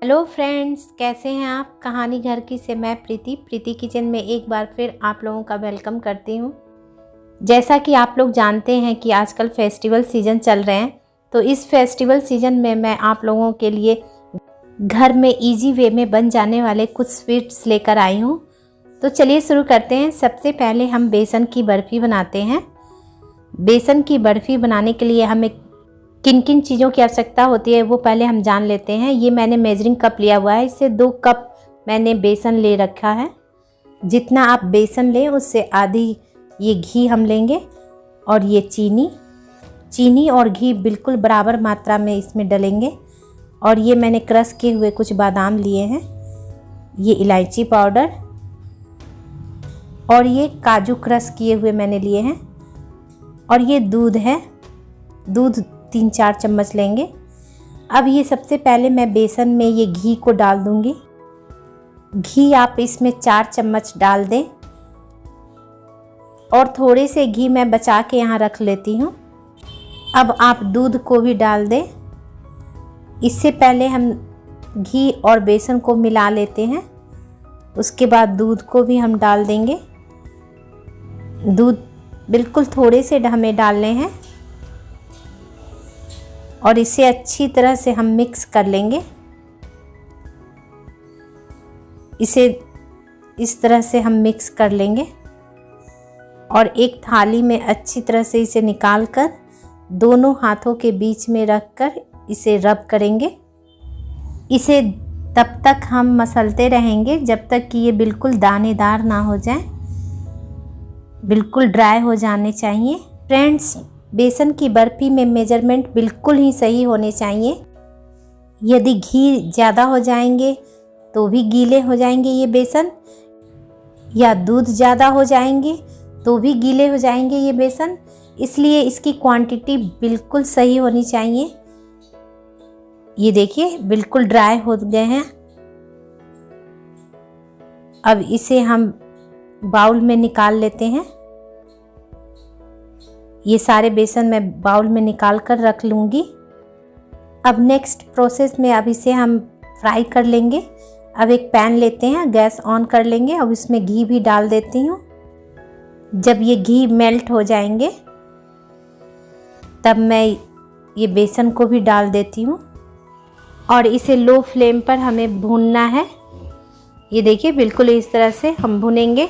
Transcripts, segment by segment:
Hello friends, कैसे हैं आप। कहानी घर की से मैं प्रीति किचन में एक बार फिर आप लोगों का वेलकम करती हूं। जैसा कि आप लोग जानते हैं कि आजकल फेस्टिवल सीज़न चल रहे हैं, तो इस फेस्टिवल सीज़न में मैं आप लोगों के लिए घर में इजी वे में बन जाने वाले कुछ स्वीट्स लेकर आई हूं। तो चलिए शुरू करते हैं। सबसे पहले हम बेसन की बर्फ़ी बनाते हैं। बेसन की बर्फ़ी बनाने के लिए हमें किन किन चीज़ों की आवश्यकता होती है वो पहले हम जान लेते हैं। ये मैंने मेजरिंग कप लिया हुआ है, इससे 2 कप मैंने बेसन ले रखा है। जितना आप बेसन लें उससे आधी ये घी हम लेंगे, और ये चीनी और घी बिल्कुल बराबर मात्रा में इसमें डलेंगे। और ये मैंने क्रश किए हुए कुछ बादाम लिए हैं, ये इलायची पाउडर, और ये काजू क्रश किए हुए मैंने लिए हैं, और ये दूध है। दूध 3-4 चम्मच लेंगे। अब ये सबसे पहले मैं बेसन में ये घी को डाल दूंगी। घी आप इसमें 4 चम्मच डाल दें, और थोड़े से घी मैं बचा के यहाँ रख लेती हूँ। अब आप दूध को भी डाल दें। इससे पहले हम घी और बेसन को मिला लेते हैं, उसके बाद दूध को भी हम डाल देंगे। दूध बिल्कुल थोड़े से हमें डालने हैं, और इसे अच्छी तरह से हम मिक्स कर लेंगे। इसे इस तरह से हम मिक्स कर लेंगे, और एक थाली में अच्छी तरह से इसे निकाल कर दोनों हाथों के बीच में रखकर इसे रब करेंगे। इसे तब तक हम मसलते रहेंगे जब तक कि ये बिल्कुल दानेदार ना हो जाए, बिल्कुल ड्राई हो जाने चाहिए। फ्रेंड्स, बेसन की बर्फ़ी में मेजरमेंट बिल्कुल ही सही होने चाहिए। यदि घी ज़्यादा हो जाएंगे तो भी गीले हो जाएंगे ये बेसन, या दूध ज़्यादा हो जाएंगे तो भी गीले हो जाएंगे ये बेसन। इसलिए इसकी क्वांटिटी बिल्कुल सही होनी चाहिए। ये देखिए बिल्कुल ड्राई हो गए हैं। अब इसे हम बाउल में निकाल लेते हैं। ये सारे बेसन मैं बाउल में निकाल कर रख लूँगी। अब नेक्स्ट प्रोसेस में अब इसे हम फ्राई कर लेंगे। अब एक पैन लेते हैं, गैस ऑन कर लेंगे। अब इसमें घी भी डाल देती हूँ। जब ये घी मेल्ट हो जाएंगे तब मैं ये बेसन को भी डाल देती हूँ, और इसे लो फ्लेम पर हमें भूनना है। ये देखिए बिल्कुल इस तरह से हम भूनेंगे।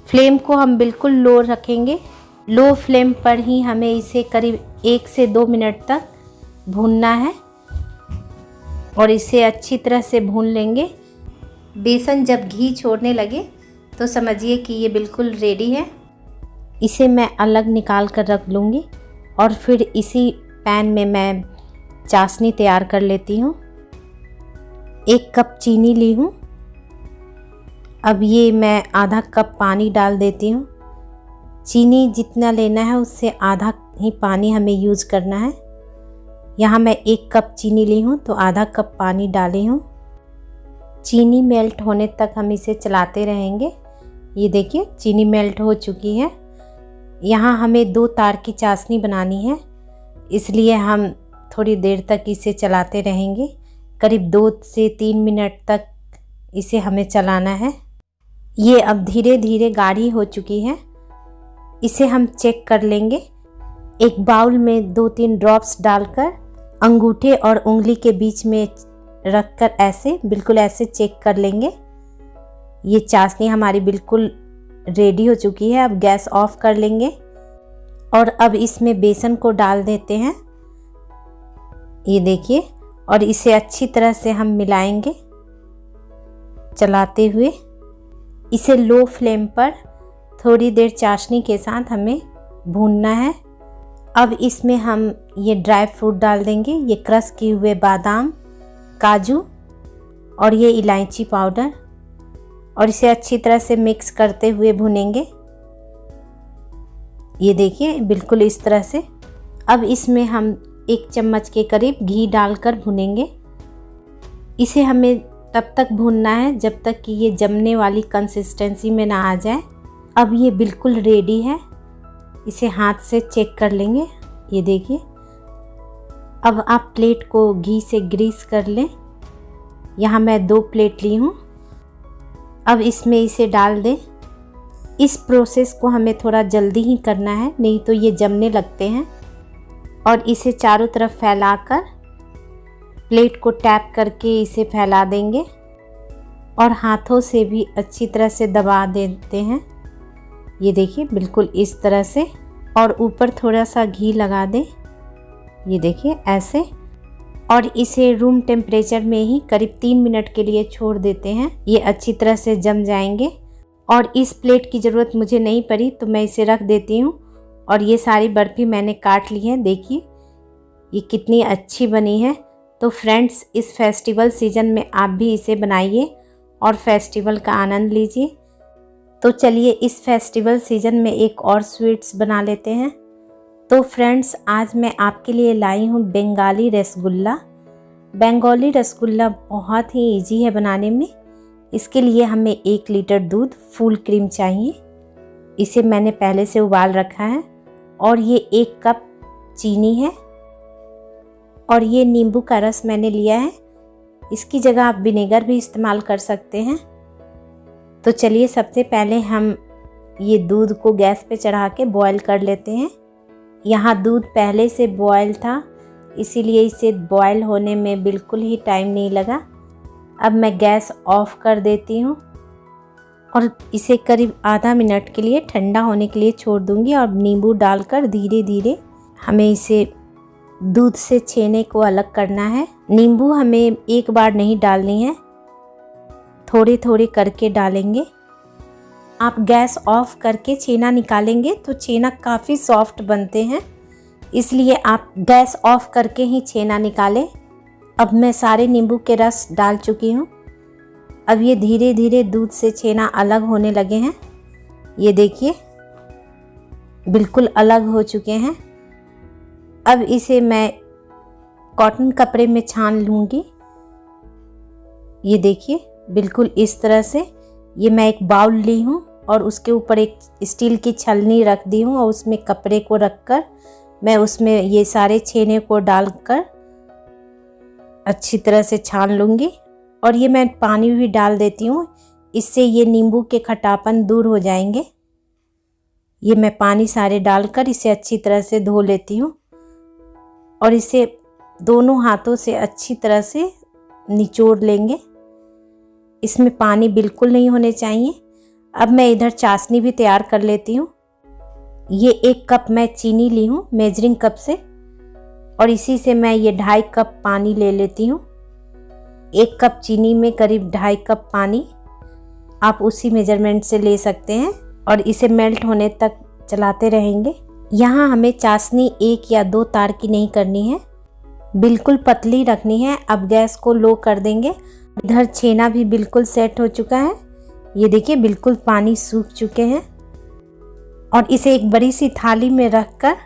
फ्लेम को हम बिल्कुल लो रखेंगे। लो फ्लेम पर ही हमें इसे करीब 1 से 2 मिनट तक भूनना है, और इसे अच्छी तरह से भून लेंगे। बेसन जब घी छोड़ने लगे तो समझिए कि ये बिल्कुल रेडी है। इसे मैं अलग निकाल कर रख लूँगी, और फिर इसी पैन में मैं चाशनी तैयार कर लेती हूँ। 1 कप चीनी ली हूँ। अब ये मैं आधा कप पानी डाल देती हूँ। चीनी जितना लेना है उससे आधा ही पानी हमें यूज़ करना है। यहाँ मैं 1 कप चीनी ली हूँ तो आधा कप पानी डाली हूँ। चीनी मेल्ट होने तक हम इसे चलाते रहेंगे। ये देखिए चीनी मेल्ट हो चुकी है। यहाँ हमें 2 तार की चाशनी बनानी है, इसलिए हम थोड़ी देर तक इसे चलाते रहेंगे। करीब 2 से 3 मिनट तक इसे हमें चलाना है। ये अब धीरे धीरे गाढ़ी हो चुकी है। इसे हम चेक कर लेंगे। एक बाउल में 2-3 ड्रॉप्स डालकर अंगूठे और उंगली के बीच में रखकर ऐसे बिल्कुल ऐसे चेक कर लेंगे। ये चाशनी हमारी बिल्कुल रेडी हो चुकी है। अब गैस ऑफ कर लेंगे, और अब इसमें बेसन को डाल देते हैं। ये देखिए, और इसे अच्छी तरह से हम मिलाएंगे चलाते हुए। इसे लो फ्लेम पर थोड़ी देर चाशनी के साथ हमें भूनना है। अब इसमें हम ये ड्राई फ्रूट डाल देंगे, ये क्रश किए हुए बादाम, काजू, और ये इलायची पाउडर, और इसे अच्छी तरह से मिक्स करते हुए भूनेंगे। ये देखिए बिल्कुल इस तरह से। अब इसमें हम 1 चम्मच के करीब घी डालकर भूनेंगे। इसे हमें तब तक भूनना है जब तक कि ये जमने वाली कंसिस्टेंसी में ना आ जाए। अब ये बिल्कुल रेडी है। इसे हाथ से चेक कर लेंगे। ये देखिए, अब आप प्लेट को घी से ग्रीस कर लें यहाँ मैं 2 प्लेट ली हूँ। अब इसमें इसे डाल दें। इस प्रोसेस को हमें थोड़ा जल्दी ही करना है, नहीं तो ये जमने लगते हैं। और इसे चारों तरफ फैलाकर प्लेट को टैप करके इसे फैला देंगे और हाथों से भी अच्छी तरह से दबा देते हैं। ये देखिए बिल्कुल इस तरह से, और ऊपर थोड़ा सा घी लगा दें। ये देखिए ऐसे, और इसे रूम टेम्परेचर में ही करीब 3 मिनट के लिए छोड़ देते हैं। ये अच्छी तरह से जम जाएंगे। और इस प्लेट की ज़रूरत मुझे नहीं पड़ी तो मैं इसे रख देती हूँ। और ये सारी बर्फ़ी मैंने काट ली है। देखिए ये कितनी अच्छी बनी है। तो फ्रेंड्स, इस फेस्टिवल सीज़न में आप भी इसे बनाइए और फेस्टिवल का आनंद लीजिए। तो चलिए इस फेस्टिवल सीज़न में एक और स्वीट्स बना लेते हैं। तो फ्रेंड्स, आज मैं आपके लिए लाई हूँ बंगाली रसगुल्ला। बंगाली रसगुल्ला बहुत ही इजी है बनाने में। इसके लिए हमें 1 लीटर दूध, फुल क्रीम चाहिए। इसे मैंने पहले से उबाल रखा है। और ये 1 कप चीनी है। और ये नींबू का रस मैंने लिया है। इसकी जगह आप विनेगर भी इस्तेमाल कर सकते हैं। तो चलिए सबसे पहले हम ये दूध को गैस पे चढ़ा के बॉयल कर लेते हैं। यहाँ दूध पहले से बॉयल था, इसीलिए इसे बॉयल होने में बिल्कुल ही टाइम नहीं लगा। अब मैं गैस ऑफ कर देती हूँ और इसे करीब आधा मिनट के लिए ठंडा होने के लिए छोड़ दूँगी। और नींबू डालकर धीरे धीरे हमें इसे दूध से छेने को अलग करना है। नींबू हमें एक बार नहीं डालनी है, थोड़े थोड़े करके डालेंगे। आप गैस ऑफ करके छेना निकालेंगे तो छेना काफ़ी सॉफ्ट बनते हैं, इसलिए आप गैस ऑफ करके ही छेना निकालें। अब मैं सारे नींबू के रस डाल चुकी हूँ। अब ये धीरे धीरे दूध से छेना अलग होने लगे हैं। ये देखिए बिल्कुल अलग हो चुके हैं। अब इसे मैं कॉटन कपड़े में छान लूँगी। ये देखिए बिल्कुल इस तरह से। ये मैं एक बाउल ली हूँ और उसके ऊपर एक स्टील की छलनी रख दी हूँ और उसमें कपड़े को रखकर मैं उसमें ये सारे छेने को डालकर अच्छी तरह से छान लूँगी। और ये मैं पानी भी डाल देती हूँ, इससे ये नींबू के खटापन दूर हो जाएंगे। ये मैं पानी सारे डालकर इसे अच्छी तरह से धो लेती हूँ और इसे दोनों हाथों से अच्छी तरह से निचोड़ लेंगे। इसमें पानी बिल्कुल नहीं होने चाहिए। अब मैं इधर चाशनी भी तैयार कर लेती हूँ। ये 1 कप मैं चीनी ली हूँ मेजरिंग कप से, और इसी से मैं ये 2.5 कप पानी ले लेती हूँ। 1 कप चीनी में करीब 2.5 कप पानी आप उसी मेजरमेंट से ले सकते हैं और इसे मेल्ट होने तक चलाते रहेंगे। यहाँ हमें चाशनी 1 या 2 तार की नहीं करनी है, बिल्कुल पतली रखनी है। अब गैस को लो कर देंगे। इधर छेना भी बिल्कुल सेट हो चुका है। ये देखिए बिल्कुल पानी सूख चुके हैं। और इसे एक बड़ी सी थाली में रखकर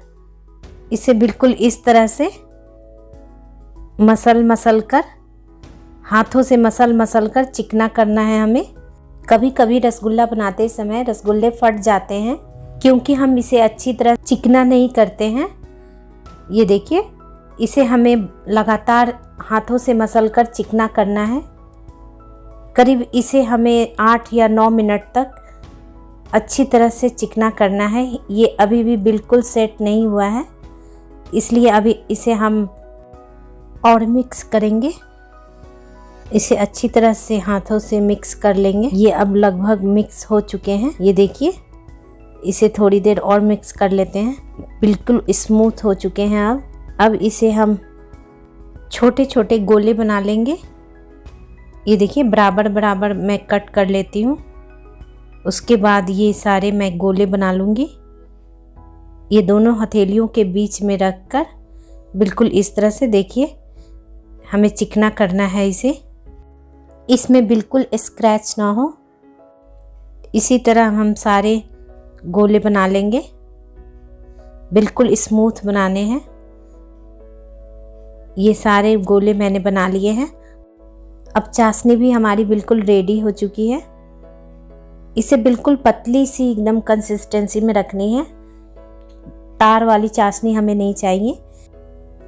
इसे बिल्कुल इस तरह से मसल कर हाथों से मसल कर चिकना करना है हमें। कभी कभी रसगुल्ला बनाते समय रसगुल्ले फट जाते हैं क्योंकि हम इसे अच्छी तरह चिकना नहीं करते हैं। ये देखिए इसे हमें लगातार हाथों से मसलकर चिकना करना है। करीब इसे हमें 8 या 9 मिनट तक अच्छी तरह से चिकना करना है। ये अभी भी बिल्कुल सेट नहीं हुआ है, इसलिए अभी इसे हम और मिक्स करेंगे। इसे अच्छी तरह से हाथों से मिक्स कर लेंगे। ये अब लगभग मिक्स हो चुके हैं। ये देखिए इसे थोड़ी देर और मिक्स कर लेते हैं। बिल्कुल स्मूथ हो चुके हैं। अब इसे हम छोटे छोटे गोले बना लेंगे। ये देखिए बराबर बराबर मैं कट कर लेती हूँ। उसके बाद ये सारे मैं गोले बना लूँगी। ये दोनों हथेलियों के बीच में रखकर बिल्कुल इस तरह से देखिए हमें चिकना करना है इसे, इसमें बिल्कुल स्क्रैच ना हो। इसी तरह हम सारे गोले बना लेंगे, बिल्कुल स्मूथ बनाने हैं। ये सारे गोले मैंने बना लिए हैं। अब चाशनी भी हमारी बिल्कुल रेडी हो चुकी है। इसे बिल्कुल पतली सी एकदम कंसिस्टेंसी में रखनी है। तार वाली चाशनी हमें नहीं चाहिए।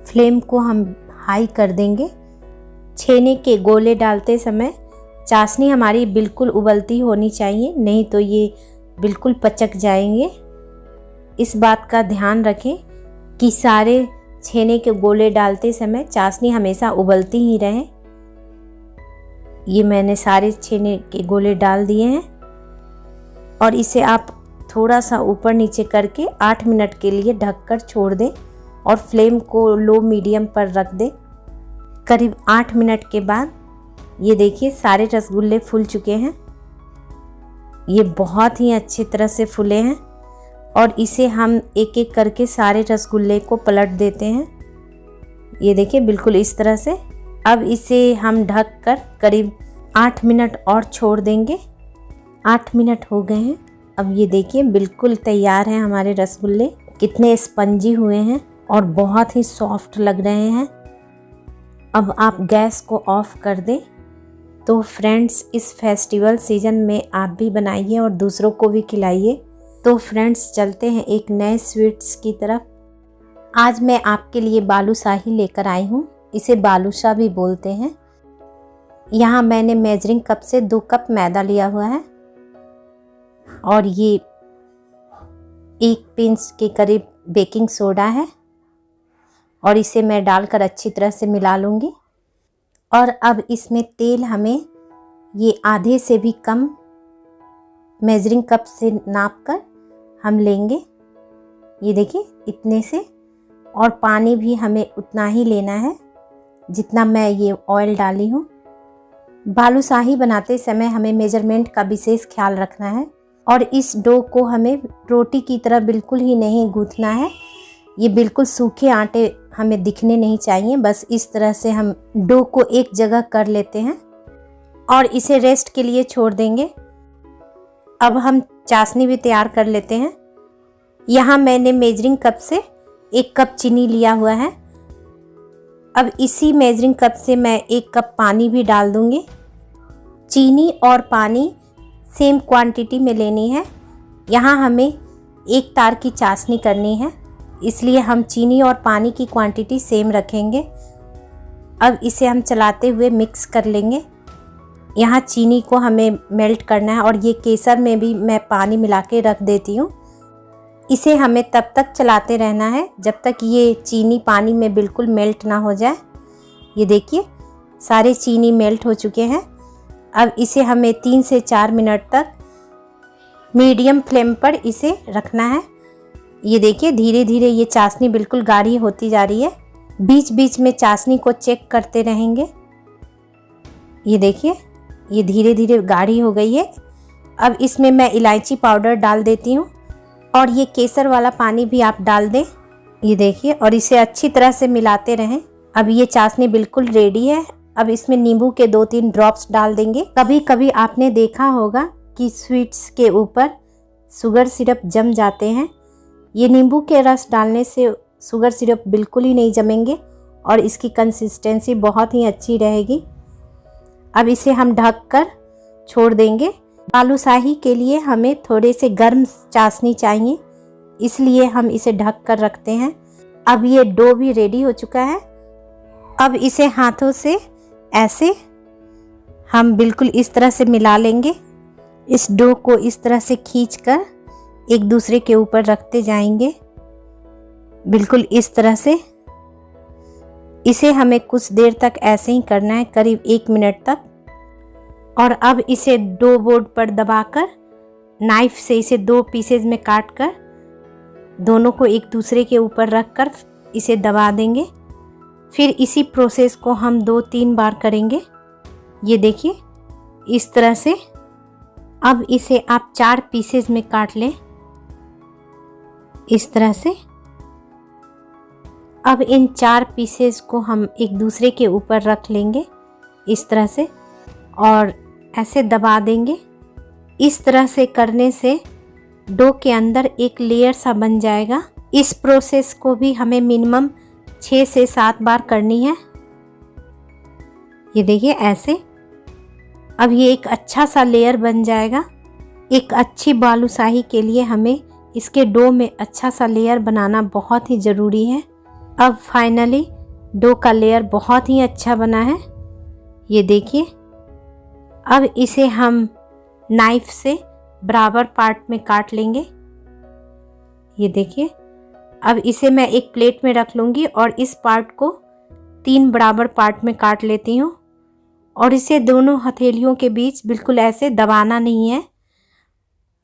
फ्लेम को हम हाई कर देंगे। छेने के गोले डालते समय चाशनी हमारी बिल्कुल उबलती होनी चाहिए, नहीं तो ये बिल्कुल पचक जाएंगे। इस बात का ध्यान रखें कि सारे छेने के गोले डालते समय चाशनी हमेशा उबलती ही रहे। ये मैंने सारे छेने के गोले डाल दिए हैं और इसे आप थोड़ा सा ऊपर नीचे करके 8 मिनट के लिए ढककर छोड़ दें और फ्लेम को लो मीडियम पर रख दें। करीब 8 मिनट के बाद ये देखिए सारे रसगुल्ले फूल चुके हैं। ये बहुत ही अच्छी तरह से फूले हैं और इसे हम एक एक करके सारे रसगुल्ले को पलट देते हैं। ये देखिए बिल्कुल इस तरह से। अब इसे हम ढक कर करीब 8 मिनट और छोड़ देंगे। 8 मिनट हो गए हैं। अब ये देखिए बिल्कुल तैयार हैं हमारे रसगुल्ले। कितने स्पंजी हुए हैं और बहुत ही सॉफ्ट लग रहे हैं। अब आप गैस को ऑफ कर दें। तो फ्रेंड्स, इस फेस्टिवल सीज़न में आप भी बनाइए और दूसरों को भी खिलाइए। तो फ्रेंड्स, चलते हैं एक नए स्वीट्स की तरफ। आज मैं आपके लिए बालूशाही लेकर आई हूँ। इसे बालूशाह भी बोलते हैं। यहाँ मैंने मेजरिंग कप से 2 कप मैदा लिया हुआ है और ये 1 पिंच के करीब बेकिंग सोडा है और इसे मैं डालकर अच्छी तरह से मिला लूँगी। और अब इसमें तेल हमें ये आधे से भी कम मेजरिंग कप से नाप कर हम लेंगे। ये देखिए इतने से। और पानी भी हमें उतना ही लेना है जितना मैं ये ऑयल डाली हूँ। बालूशाही बनाते समय हमें मेजरमेंट का विशेष ख्याल रखना है और इस डो को हमें रोटी की तरह बिल्कुल ही नहीं गूँथना है। ये बिल्कुल सूखे आटे हमें दिखने नहीं चाहिए। बस इस तरह से हम डो को एक जगह कर लेते हैं और इसे रेस्ट के लिए छोड़ देंगे। अब हम चाशनी भी तैयार कर लेते हैं। यहाँ मैंने मेजरिंग कप से 1 कप चीनी लिया हुआ है। अब इसी मेजरिंग कप से मैं 1 कप पानी भी डाल दूँगी। चीनी और पानी सेम क्वांटिटी में लेनी है। यहाँ हमें 1 तार की चाशनी करनी है, इसलिए हम चीनी और पानी की क्वांटिटी सेम रखेंगे। अब इसे हम चलाते हुए मिक्स कर लेंगे। यहाँ चीनी को हमें मेल्ट करना है और ये केसर में भी मैं पानी मिला के रख देती हूँ। इसे हमें तब तक चलाते रहना है जब तक ये चीनी पानी में बिल्कुल मेल्ट ना हो जाए। ये देखिए सारे चीनी मेल्ट हो चुके हैं। अब इसे हमें 3 से 4 मिनट तक मीडियम फ्लेम पर इसे रखना है। ये देखिए धीरे धीरे ये चाशनी बिल्कुल गाढ़ी होती जा रही है। बीच बीच में चाशनी को चेक करते रहेंगे। ये देखिए ये धीरे धीरे गाढ़ी हो गई है। अब इसमें मैं इलायची पाउडर डाल देती हूँ और ये केसर वाला पानी भी आप डाल दें। ये देखिए और इसे अच्छी तरह से मिलाते रहें। अब ये चाशनी बिल्कुल रेडी है। अब इसमें नींबू के 2-3 ड्रॉप्स डाल देंगे। कभी कभी आपने देखा होगा कि स्वीट्स के ऊपर शुगर सिरप जम जाते हैं। ये नींबू के रस डालने से शुगर सिरप बिल्कुल ही नहीं जमेंगे और इसकी कंसिस्टेंसी बहुत ही अच्छी रहेगी। अब इसे हम ढक कर छोड़ देंगे। बालूशाही के लिए हमें थोड़े से गर्म चाशनी चाहिए, इसलिए हम इसे ढक कर रखते हैं। अब ये डो भी रेडी हो चुका है। अब इसे हाथों से ऐसे हम बिल्कुल इस तरह से मिला लेंगे। इस डो को इस तरह से खींचकर एक दूसरे के ऊपर रखते जाएंगे, बिल्कुल इस तरह से। इसे हमें कुछ देर तक ऐसे ही करना है, करीब 1 मिनट तक। और अब इसे डो बोर्ड पर दबाकर नाइफ से इसे 2 पीसेज में काट कर दोनों को एक दूसरे के ऊपर रख कर इसे दबा देंगे। फिर इसी प्रोसेस को हम 2-3 बार करेंगे। ये देखिए इस तरह से। अब इसे आप 4 पीसेज में काट लें इस तरह से। अब इन 4 पीसेस को हम एक दूसरे के ऊपर रख लेंगे इस तरह से और ऐसे दबा देंगे। इस तरह से करने से डो के अंदर एक लेयर सा बन जाएगा। इस प्रोसेस को भी हमें मिनिमम 6 से 7 बार करनी है। ये देखिए ऐसे। अब ये एक अच्छा सा लेयर बन जाएगा। एक अच्छी बालूशाही के लिए हमें इसके डो में अच्छा सा लेयर बनाना बहुत ही ज़रूरी है। अब फाइनली डो का लेयर बहुत ही अच्छा बना है। ये देखिए, अब इसे हम नाइफ से बराबर पार्ट में काट लेंगे। ये देखिए, अब इसे मैं एक प्लेट में रख लूँगी और इस पार्ट को 3 बराबर पार्ट में काट लेती हूँ। और इसे दोनों हथेलियों के बीच बिल्कुल ऐसे दबाना नहीं है,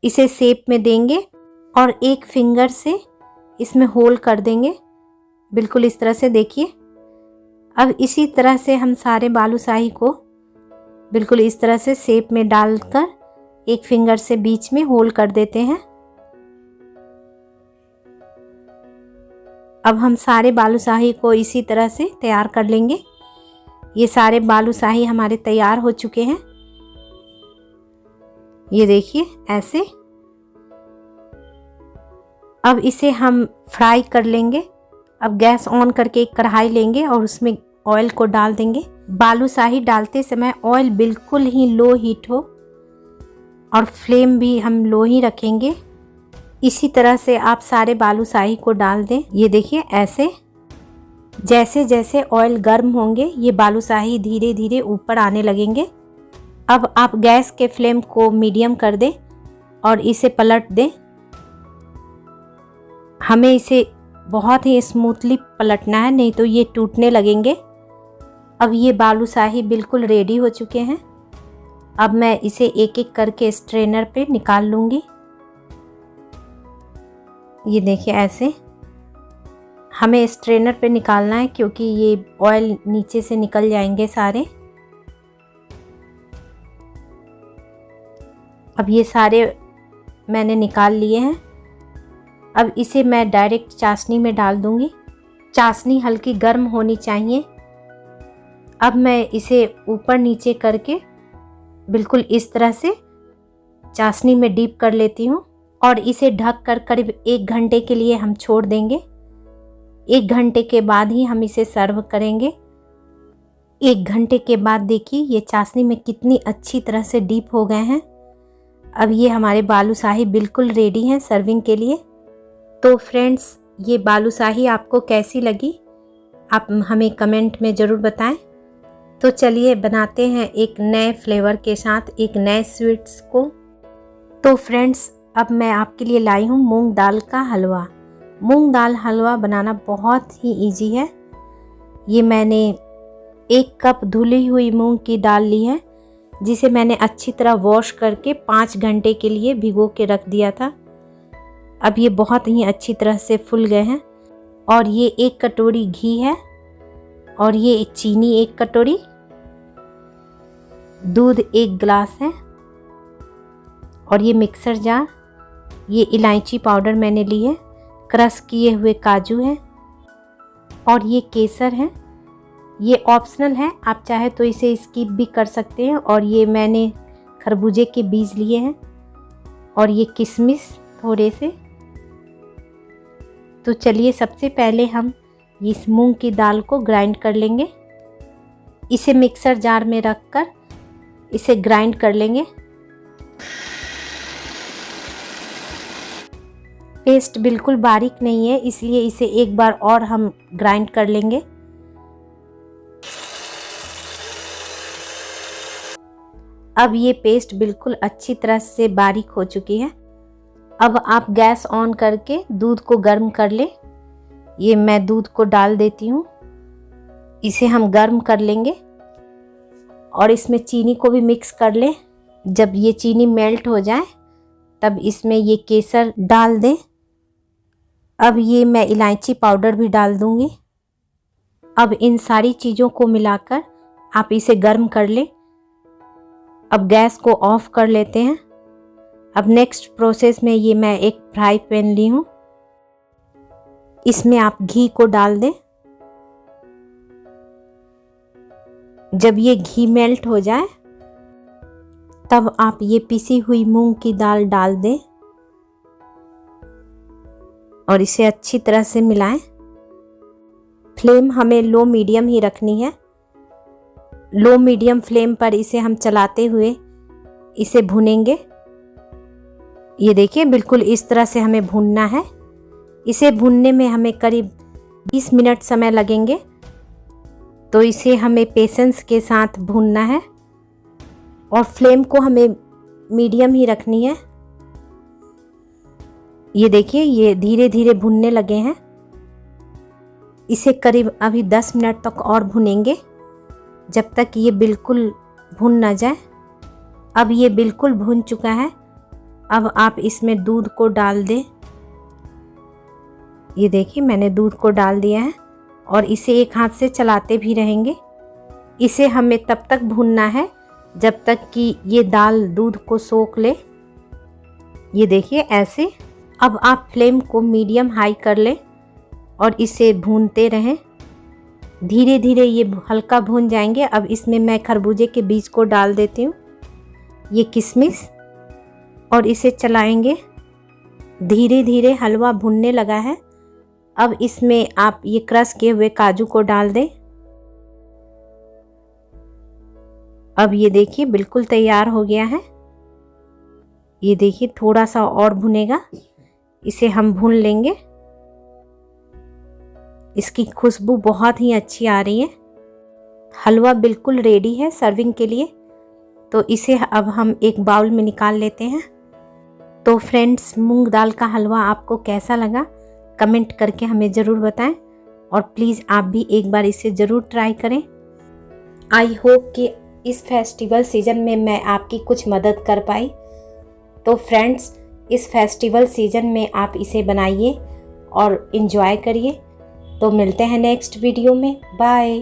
इसे शेप में देंगे और एक फिंगर से इसमें होल कर देंगे, बिल्कुल इस तरह से। देखिए, अब इसी तरह से हम सारे बालूशाही को बिल्कुल इस तरह से शेप में डालकर एक फिंगर से बीच में होल कर देते हैं। अब हम सारे बालूशाही को इसी तरह से तैयार कर लेंगे। ये सारे बालूशाही हमारे तैयार हो चुके हैं। ये देखिए ऐसे। अब इसे हम फ्राई कर लेंगे। अब गैस ऑन करके एक कढ़ाई लेंगे और उसमें ऑयल को डाल देंगे। बालूशाही डालते समय ऑयल बिल्कुल ही लो हीट हो और फ्लेम भी हम लो ही रखेंगे। इसी तरह से आप सारे बालूशाही को डाल दें। ये देखिए ऐसे। जैसे जैसे ऑयल गर्म होंगे ये बालूशाही धीरे धीरे ऊपर आने लगेंगे। अब आप गैस के फ्लेम को मीडियम कर दें और इसे पलट दें। हमें इसे बहुत ही स्मूथली पलटना है, नहीं तो ये टूटने लगेंगे। अब ये बालूशाही बिल्कुल रेडी हो चुके हैं। अब मैं इसे एक एक करके स्ट्रेनर पे निकाल लूँगी। ये देखिए ऐसे हमें स्ट्रेनर पे निकालना है, क्योंकि ये ऑयल नीचे से निकल जाएंगे सारे। अब ये सारे मैंने निकाल लिए हैं। अब इसे मैं डायरेक्ट चाशनी में डाल दूंगी। चाशनी हल्की गर्म होनी चाहिए। अब मैं इसे ऊपर नीचे करके बिल्कुल इस तरह से चाशनी में डीप कर लेती हूँ और इसे ढक कर करीब 1 घंटे के लिए हम छोड़ देंगे। 1 घंटे के बाद ही हम इसे सर्व करेंगे। 1 घंटे के बाद देखिए ये चाशनी में कितनी अच्छी तरह से डीप हो गए हैं। अब ये हमारे बालूशाही बिल्कुल रेडी हैं सर्विंग के लिए। तो फ्रेंड्स, ये बालूशाही आपको कैसी लगी आप हमें कमेंट में ज़रूर बताएं। तो चलिए बनाते हैं एक नए फ्लेवर के साथ एक नए स्वीट्स को। तो फ्रेंड्स, अब मैं आपके लिए लाई हूँ मूंग दाल का हलवा। मूंग दाल हलवा बनाना बहुत ही इजी है। ये मैंने 1 कप धुली हुई मूंग की दाल ली है, जिसे मैंने अच्छी तरह वॉश करके 5 घंटे के लिए भिगो के रख दिया था। अब ये बहुत ही अच्छी तरह से फूल गए हैं। और ये 1 कटोरी घी है और ये चीनी 1 कटोरी, दूध 1 गिलास है और ये मिक्सर जार, ये इलायची पाउडर मैंने ली है, क्रश किए हुए काजू हैं और ये केसर है। ये ऑप्शनल है, आप चाहे तो इसे स्किप भी कर सकते हैं। और ये मैंने खरबूजे के बीज लिए हैं और ये किशमिश थोड़े से। तो चलिए सबसे पहले हम इस मूंग की दाल को ग्राइंड कर लेंगे। इसे मिक्सर जार में रखकर इसे ग्राइंड कर लेंगे। पेस्ट बिल्कुल बारीक नहीं है, इसलिए इसे एक बार और हम ग्राइंड कर लेंगे। अब ये पेस्ट बिल्कुल अच्छी तरह से बारीक हो चुकी है। अब आप गैस ऑन करके दूध को गर्म कर लें। ये मैं दूध को डाल देती हूँ। इसे हम गर्म कर लेंगे और इसमें चीनी को भी मिक्स कर लें। जब ये चीनी मेल्ट हो जाए तब इसमें ये केसर डाल दें। अब ये मैं इलायची पाउडर भी डाल दूँगी। अब इन सारी चीज़ों को मिलाकर आप इसे गर्म कर लें। अब गैस को ऑफ कर लेते हैं। अब नेक्स्ट प्रोसेस में ये मैं एक फ्राई पैन ली हूँ, इसमें आप घी को डाल दें। जब ये घी मेल्ट हो जाए तब आप ये पिसी हुई मूंग की दाल डाल दें और इसे अच्छी तरह से मिलाएं। फ्लेम हमें लो मीडियम ही रखनी है। लो मीडियम फ्लेम पर इसे हम चलाते हुए इसे भूनेंगे। ये देखिए बिल्कुल इस तरह से हमें भूनना है। इसे भूनने में हमें करीब 20 मिनट समय लगेंगे। तो इसे हमें पेशेंस के साथ भूनना है और फ्लेम को हमें मीडियम ही रखनी है। ये देखिए ये धीरे धीरे भुनने लगे हैं। इसे करीब अभी 10 मिनट तक और भुनेंगे जब तक ये बिल्कुल भुन ना जाए। अब ये बिल्कुल भुन चुका है। अब आप इसमें दूध को डाल दें। ये देखिए मैंने दूध को डाल दिया है और इसे एक हाथ से चलाते भी रहेंगे। इसे हमें तब तक भूनना है जब तक कि ये दाल दूध को सोख ले। ये देखिए ऐसे। अब आप फ्लेम को मीडियम हाई कर लें और इसे भूनते रहें। धीरे धीरे ये हल्का भून जाएंगे। अब इसमें मैं खरबूजे के बीज को डाल देती हूँ, ये किशमिश, और इसे चलाएंगे। धीरे धीरे हलवा भुनने लगा है। अब इसमें आप ये क्रश किए हुए काजू को डाल दें। अब ये देखिए बिल्कुल तैयार हो गया है। ये देखिए थोड़ा सा और भुनेगा, इसे हम भून लेंगे। इसकी खुशबू बहुत ही अच्छी आ रही है। हलवा बिल्कुल रेडी है सर्विंग के लिए। तो इसे अब हम एक बाउल में निकाल लेते हैं। तो फ्रेंड्स, मूंग दाल का हलवा आपको कैसा लगा कमेंट करके हमें ज़रूर बताएं और प्लीज़ आप भी एक बार इसे ज़रूर ट्राई करें। आई होप कि इस फेस्टिवल सीज़न में मैं आपकी कुछ मदद कर पाई। तो फ्रेंड्स, इस फेस्टिवल सीज़न में आप इसे बनाइए और इन्जॉय करिए। तो मिलते हैं नेक्स्ट वीडियो में। बाय।